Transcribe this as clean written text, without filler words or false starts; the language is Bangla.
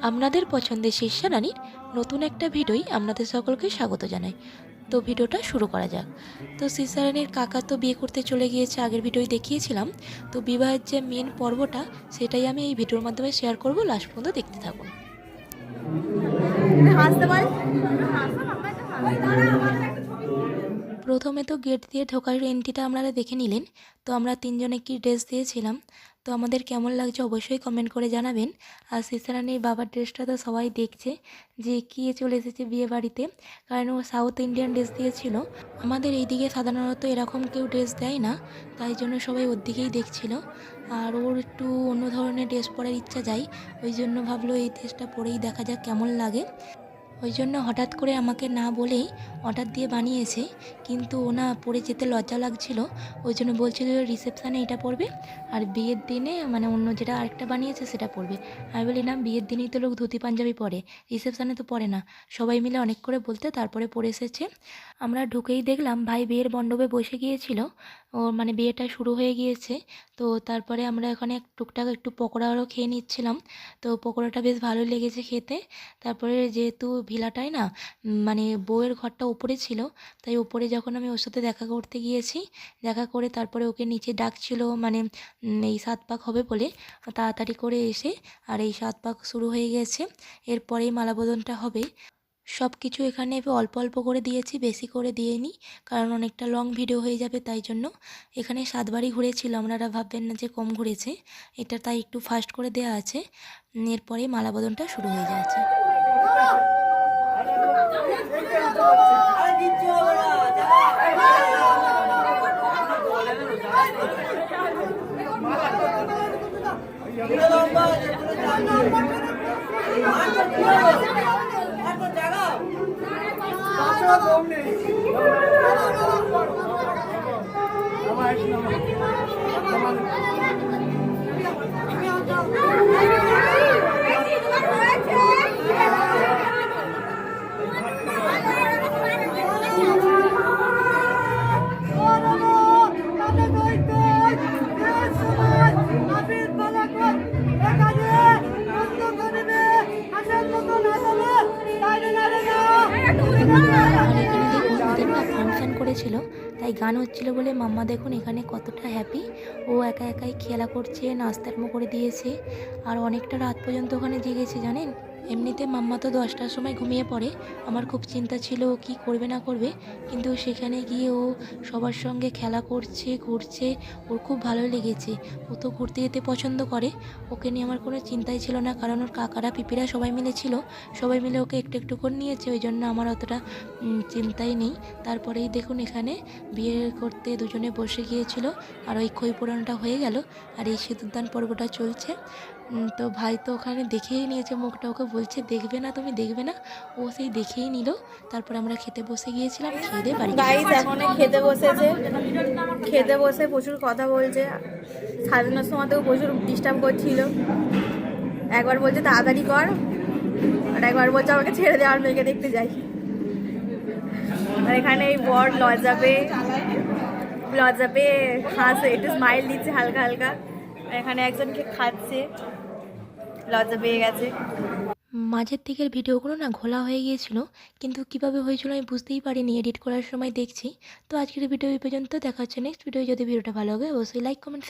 আপনাদের পছন্দের শীর্ষা রানীর নতুন একটা ভিডিওই আপনাদের সকলকে স্বাগত জানাই। তো ভিডিওটা শুরু করা যাক। তো শীর্ষা রানীর কাকা তো বিয়ে করতে চলে গিয়েছে, আগের ভিডিওয় দেখিয়েছিলাম। তো বিবাহের যে মেন পর্বটা সেটাই আমি এই ভিডিওর মাধ্যমে শেয়ার করব, লাস্ট পর্যন্ত দেখতে থাকুন। প্রথমে তো গেট দিয়ে ঢোকার এন্ট্রিটা আপনারা দেখে নিলেন। তো আমরা তিনজনে কি ড্রেস দিয়েছিলাম, তো আমাদের কেমন লাগছে অবশ্যই কমেন্ট করে জানাবেন। আর শীর্ষা রানীর বাবার ড্রেসটা তো সবাই দেখছে যে কি চলে এসেছে বিয়ে বাড়িতে, কারণ ও সাউথ ইন্ডিয়ান ড্রেস দিয়েছিল। আমাদের এইদিকে সাধারণত এরকম কেউ ড্রেস দেয় না, তাই জন্য সবাই ওর দিকেই দেখছিল। আর ওর একটু অন্য ধরনের ড্রেস পরার ইচ্ছা যায়, ওই জন্য ভাবলো এই ড্রেসটা পরেই দেখা যাক কেমন লাগে। ওই জন্য হঠাৎ করে আমাকে না বলেই অর্ডার দিয়ে বানিয়েছে, কিন্তু ও না পরে যেতে লজ্জা লাগছিল। ওই জন্য বলছিল রিসেপশানে এটা পরবে আর বিয়ের দিনে মানে অন্য যেটা আরেকটা বানিয়েছে সেটা পরবে। আমি বলি না, বিয়ের দিনেই তো লোক ধুতি পাঞ্জাবি পরে, রিসেপশানে তো পরে না। সবাই মিলে অনেক করে বলতে তারপরে পরে এসেছে। আমরা ঢুকেই দেখলাম ভাই বিয়ের মণ্ডপে বসে গিয়েছিল, ও মানে বিয়েটা শুরু হয়ে গিয়েছে। তো তারপরে আমরা এখানে টুকটাক একটু পকোড়াও খেয়ে নিচ্ছিলাম। তো পকোড়াটা বেশ ভালোই লেগেছে খেতে। তারপরে যেহেতু ভিলাটায় না মানে বউয়ের ঘরটা উপরে ছিল, তাই উপরে যখন আমি ওর সাথে দেখা করতে গিয়েছি, দেখা করে তারপরে ওকে নিচে ডাকছিল মানে এই 7 পাক হবে বলে, তাড়াতাড়ি করে এসে আর এই 7 পাক শুরু হয়ে গেছে। এরপরেই মালাবদলটা হবে। সব কিছু এখানে অল্প অল্প করে দিয়েছি, বেশি করে দিইনি, কারণ অনেকটা লং ভিডিও হয়ে যাবে, তাই জন্য। এখানে 7 বারই ঘুরেছিল, আপনারা ভাববেন না যে কম ঘুরেছে, এটা তাই একটু ফাস্ট করে দেওয়া আছে। এরপরেই মালাবদলটা শুরু হয়ে যাচ্ছে। আর এখানে দেখুন ওদের না ফাংশন করেছিল, তাই গান হচ্ছিল বলে মাম্মা দেখুন এখানে কতটা হ্যাপি। ও একা একাই খেলা করছে, নাস্তা আরম্ভ করে দিয়েছে, আর অনেকটা রাত পর্যন্ত ওখানে জেগেছে জানেন। এমনিতে মাম্মা তো 10টার সময় ঘুমিয়ে পড়ে, আমার খুব চিন্তা ছিল ও কী করবে না করবে, কিন্তু সেখানে গিয়ে ও সবার সঙ্গে খেলা করছে, ঘুরছে, ওর খুব ভালো লেগেছে। ও তো ঘুরতে যেতে পছন্দ করে, ওকে নিয়ে আমার কোনো চিন্তাই ছিল না, কারণ ওর কাকারা পিপিরা সবাই মিলে ছিল, সবাই মিলে ওকে একটু একটু করে নিয়েছে, ওই জন্য আমার অতটা চিন্তাই নেই। তারপরেই দেখুন এখানে বিয়ে করতে দুজনে বসে গিয়েছিল, আর ওই খই পোড়ানোটা হয়ে গেল, আর এই সিঁদুরদান পর্বটা চলছে। তো ভাই তো ওখানে দেখেই নিয়েছে মুখটা, ওকে বলছে দেখবে না তুমি, দেখবে না, ও সেই দেখেই নিল। তারপর আমরা খেতে বসে গিয়েছিলাম, খেয়ে দিয়ে বাড়ি চলে গাইস এসেছি। এখন খেতে বসেছে, খেতে বসে প্রচুর কথা বলছে, সাজানোর সময়তেও প্রচুর ডিস্টার্ব করছিল। একবার বলছে তাড়াতাড়ি কর, আর একবার বলছে আমাকে ছেড়ে দেওয়ার মেয়েকে দেখতে যাই। আর এখানে এই বর লজ্জা পেয়ে হাসে, একটু স্মাইল দিচ্ছে হালকা হালকা। আর এখানে একজনকে খাচ্ছে, লজ্জা পেয়ে গেছে। মাঝের দিকের ভিডিওগুলো না ঘোলা হয়ে গিয়েছিল, কিন্তু কিভাবে হয়েছিল আমি বুঝতেই পারিনি, এডিট করার সময় দেখছি। তো আজকের ভিডিও এই পর্যন্ত, দেখা হচ্ছে নেক্সট ভিডিও। যদি ভিডিওটা ভালো লাগে অবশ্যই লাইক কমেন্ট